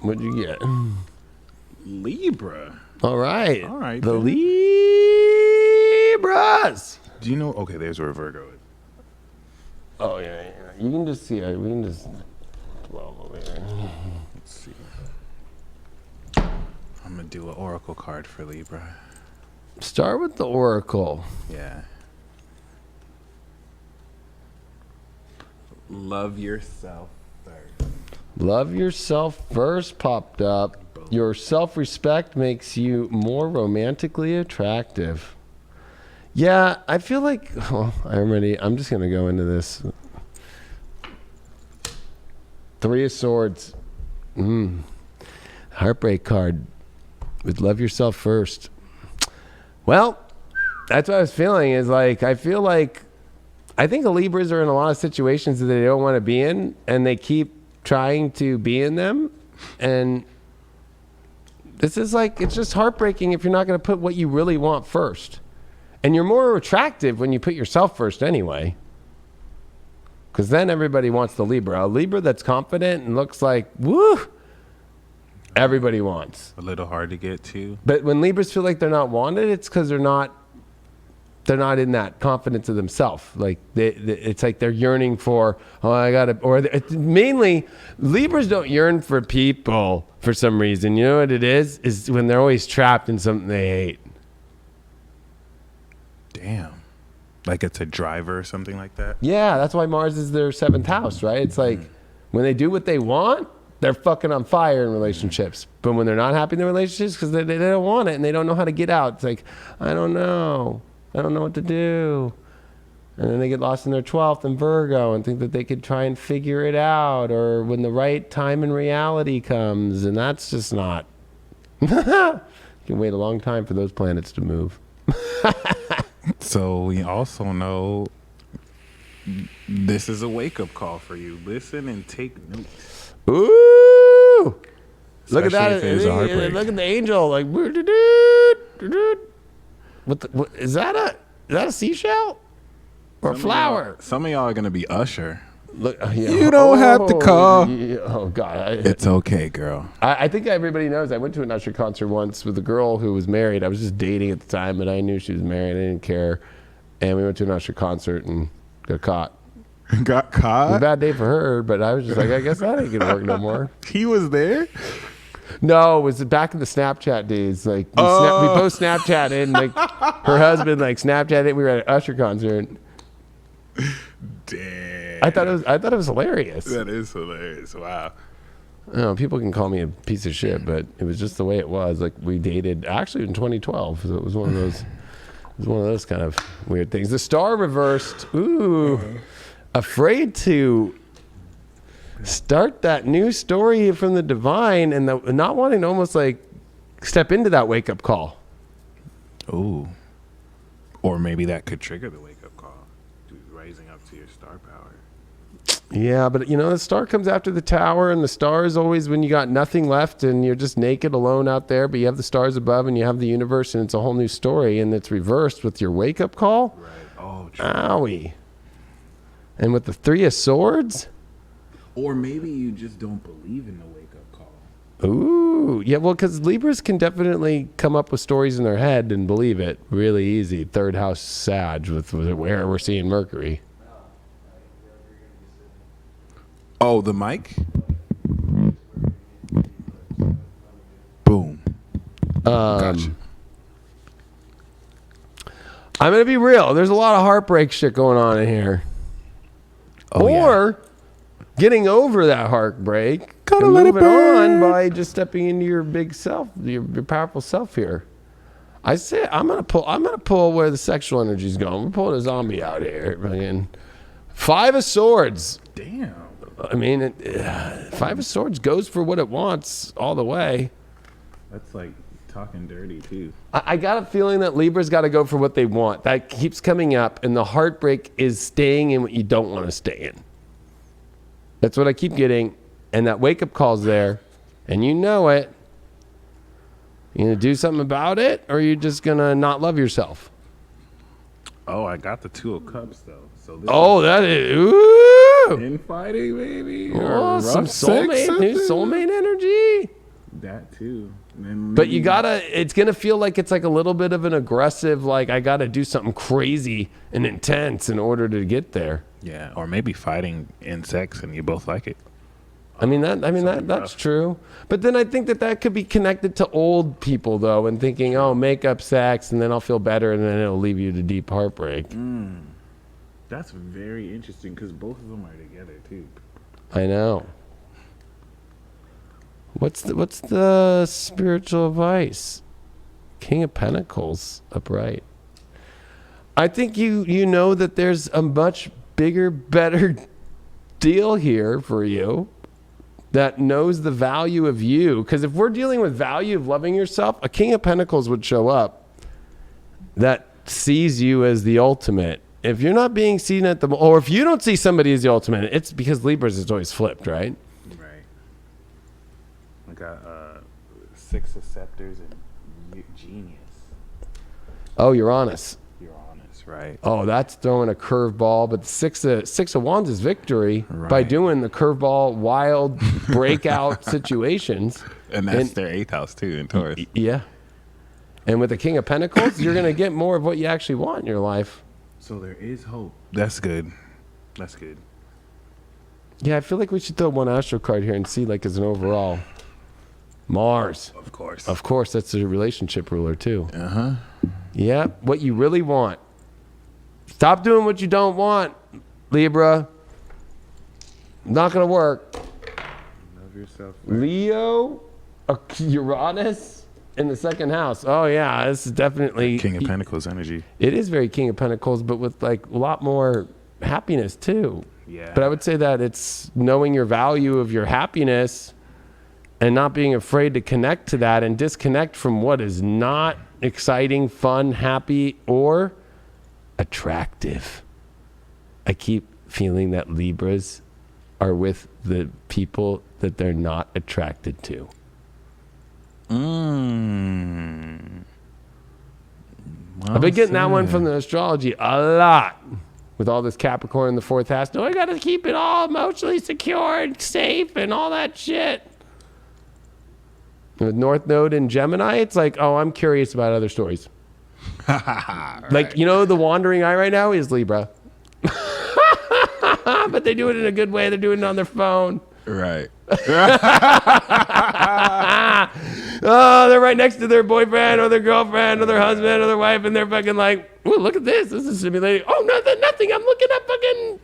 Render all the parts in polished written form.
What'd you get? Libra. All right. All right. The then. Libras. Do you know? Okay, there's where Virgo is. Oh, yeah. You can just see it. We can just dwell over here. Let's see. I'm going to do an oracle card for Libra. Start with the Oracle. Yeah. Love yourself first. Love yourself first popped up. Your self-respect makes you more romantically attractive. Yeah, I feel like, I'm just going to go into this. Three of Swords. Heartbreak card with love yourself first. Well, that's what I was feeling is like, I think the Libras are in a lot of situations that they don't want to be in, and they keep trying to be in them. And this is like, it's just heartbreaking if you're not going to put what you really want first. And you're more attractive when you put yourself first anyway. Because then everybody wants the Libra. A Libra that's confident and looks like, woo, everybody wants. A little hard to get to. But when Libras feel like they're not wanted, it's because they're not in that confidence of themselves. Like it's like they're yearning for, mainly Libras don't yearn for people for some reason. You know what it is when they're always trapped in something they hate. Damn. Like it's a driver or something like that? Yeah, that's why Mars is their 7th house, right? It's like when they do what they want, they're fucking on fire in relationships. But when they're not happy in their relationships because they don't want it and they don't know how to get out, it's like, I don't know what to do. And then they get lost in their 12th in Virgo and think that they could try and figure it out, or when the right time and reality comes, and that's just not. You can wait a long time for those planets to move. So we also know this is a wake-up call for you. Listen and take notes. Ooh! Look at that. Especially if it is a heartbreak. Look at the angel. Like, what is that a seashell? Or a flower? Some of y'all are going to be Usher. Look, You don't have to call. Oh, God. It's okay, girl. I think everybody knows I went to an Usher concert once with a girl who was married. I was just dating at the time, but I knew she was married. I didn't care. And we went to an Usher concert and got caught. Got It was a caught? bad day for her, but I was just like, I guess that ain't going to work no more. He was there? No, it was back in the Snapchat days. Like, we both Snapchatted, and like, her husband like Snapchatted. We were at an Usher concert. Damn. I thought it was hilarious. That is hilarious. Wow. People can call me a piece of shit, but it was just the way it was. Like, we dated actually in 2012, so it was one of those. It was one of those kind of weird things. The star reversed. Ooh, afraid to start that new story from the divine, and not wanting to almost like step into that wake up call. Ooh. Or maybe that could trigger the wake-up call. Rising up to your star power. Yeah, but the star comes after the tower, and the star is always when you got nothing left and you're just naked alone out there, but you have the stars above and you have the universe, and it's a whole new story, and it's reversed with your wake-up call. Right. Oh, true. Owie. And with the 3 of Swords. Or maybe you just don't believe in the wake-up call. Ooh. Yeah, well, because Libras can definitely come up with stories in their head and believe it really easy. 3rd house Sag with where we're seeing Mercury. Oh, the mic? Boom. Gotcha. I'm going to be real. There's a lot of heartbreak shit going on in here. Or getting over that heartbreak Gotta and let it moving on burn. by just stepping into your big self, your powerful self here. I say I'm gonna pull where the sexual energy's going. We're pulling a zombie out here. Again. 5 of Swords. Damn. I mean, 5 of Swords goes for what it wants all the way. That's like talking dirty too. I got a feeling that Libra's got to go for what they want. That keeps coming up, and the heartbreak is staying in what you don't want to stay in. That's what I keep getting, and that wake-up call's there, and you know it. You gonna do something about it, or are you just gonna not love yourself? Oh, I got the 2 of Cups though. So this That is ooh. infighting, baby. Oh, some new soulmate energy. That too. And But you gotta, it's gonna feel like it's like a little bit of an aggressive, like I gotta do something crazy and intense in order to get there. yeah, or maybe fighting in sex and you both like it. That's true. But then I think that could be connected to old people though, and thinking, oh, make up sex and then I'll feel better and then it'll leave you to deep heartbreak. That's very interesting because both of them are together too. I know. What's the spiritual advice? King of Pentacles upright. I think you know that there's a much bigger, better deal here for you that knows the value of you. Because if we're dealing with value of loving yourself, a King of Pentacles would show up that sees you as the ultimate. If you're not being seen at the, or if you don't see somebody as the ultimate, it's because Libras is always flipped, right? Right. I got 6 of Scepters and Genius. Oh, Uranus. Uranus, right? Oh, that's throwing a curveball. But the six of Wands is victory by Right. doing the curveball, wild breakout situations. And that's their 8th house too in Taurus. Yeah. And with the King of Pentacles, you're going to get more of what you actually want in your life. So there is hope. That's good. That's good. Yeah, I feel like we should throw one astro card here and see like as an overall. Mars. Of course. Of course, that's a relationship ruler too. Uh-huh. Yeah, what you really want. Stop doing what you don't want, Libra. Not going to work. Love yourself. Leo, Uranus in the second house. Oh yeah, this is definitely King of Pentacles energy. It is very King of Pentacles, but with like a lot more happiness too. Yeah. But I would say that it's knowing your value of your happiness and not being afraid to connect to that and disconnect from what is not exciting, fun, happy, or attractive. I keep feeling that Libras are with the people that they're not attracted to. I've been getting that one from the astrology a lot with all this Capricorn in the 4th house. No, I got to keep it all emotionally secure and safe and all that shit. With North Node in Gemini, it's like, oh, I'm curious about other stories. Like, you know, the wandering eye right now is Libra. But they do it in a good way. They're doing it on their phone. Right. Oh, they're right next to their boyfriend or their girlfriend or their husband or their wife, and they're fucking like, ooh, look at this. This is simulating. Oh, nothing. I'm looking up fucking,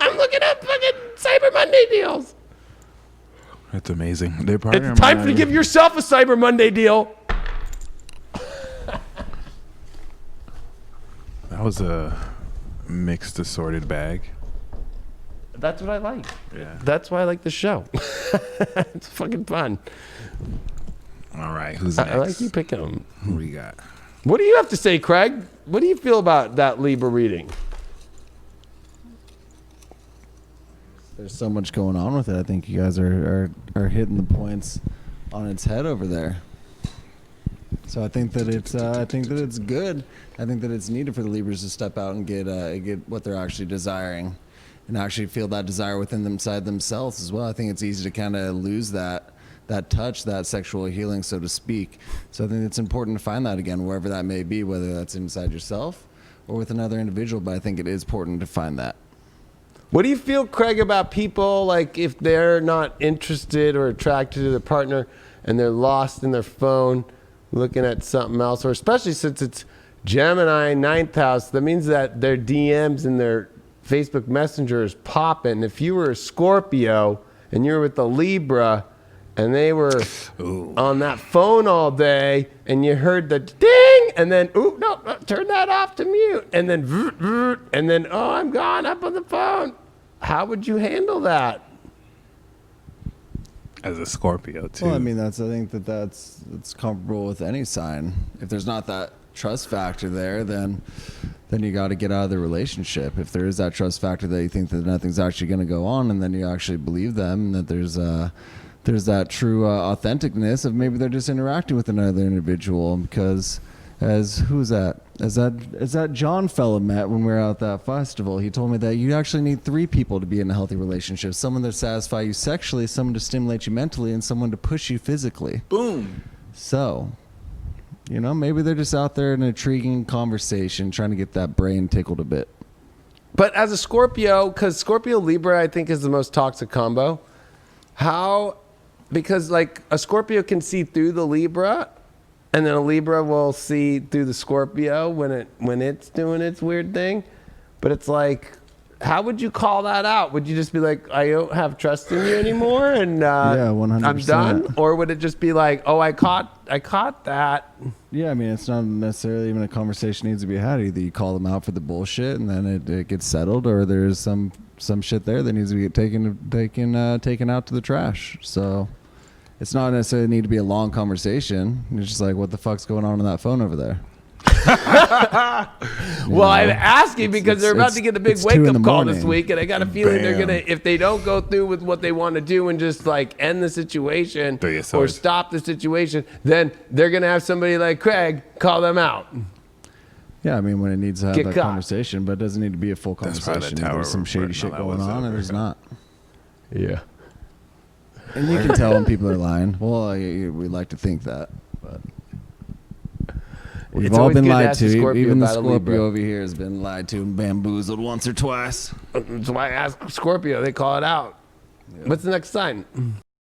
I'm looking up fucking Cyber Monday deals. That's amazing. They're part It's time to give yourself a Cyber Monday deal. That was a mixed, assorted bag. That's what I like. Yeah. That's why I like the show. It's fucking fun. All right. Who's next? I like you picking them. Who we got? What do you have to say, Craig? What do you feel about that Libra reading? There's so much going on with it. I think you guys are hitting the points on its head over there. So I think that it's good. I think that it's needed for the Libras to step out and get what they're actually desiring, and actually feel that desire within themselves as well. I think it's easy to kind of lose that touch, that sexual healing, so to speak. So I think it's important to find that again, wherever that may be, whether that's inside yourself or with another individual. But I think it is important to find that. What do you feel, Craig, about people, like if they're not interested or attracted to their partner and they're lost in their phone looking at something else, or especially since it's Gemini 9th house, that means that their DMs and their Facebook Messenger is popping. If you were a Scorpio and you were with the Libra and they were on that phone all day and you heard the ding and then, no, turn that off to mute, and then, oh, I'm gone up on the phone. How would you handle that? As a Scorpio, too. Well, I mean, that's comparable with any sign. If there's not that trust factor there, then you got to get out of the relationship. If there is that trust factor that you think that nothing's actually going to go on, and then you actually believe them, that there's there's that true authenticness of maybe they're just interacting with another individual. Because who's that? As that John fella met when we were out at that festival, he told me that you actually need 3 people to be in a healthy relationship: someone to satisfy you sexually, someone to stimulate you mentally, and someone to push you physically. Boom. So, maybe they're just out there in an intriguing conversation, trying to get that brain tickled a bit. But as a Scorpio, because Scorpio Libra, I think, is the most toxic combo. Because like a Scorpio can see through the Libra, and then a Libra will see through the Scorpio when it's doing its weird thing. But it's like, how would you call that out? Would you just be like, I don't have trust in you anymore, and yeah, 100%. I'm done? Or would it just be like, oh, I caught that? Yeah, I mean, it's not necessarily even a conversation needs to be had. Either you call them out for the bullshit, and then it gets settled, or there's some shit there that needs to be taken out to the trash. So it's not necessarily need to be a long conversation. It's just like, what the fuck's going on that phone over there? Well, I'm asking because they're about to get a big wake-up call this week, and I got a feeling they're gonna, if they don't go through with what they want to do and just like end the situation or stop the situation, then they're gonna have somebody like Craig call them out. Yeah, I mean, when it needs to have that conversation, but it doesn't need to be a full conversation. There's some shady shit going on, and there's not. Yeah. And you can tell when people are lying. Well, we like to think that, but we've all been lied to. Even the Scorpio over here has been lied to and bamboozled once or twice. That's why I ask Scorpio. They call it out. Yeah. What's the next sign?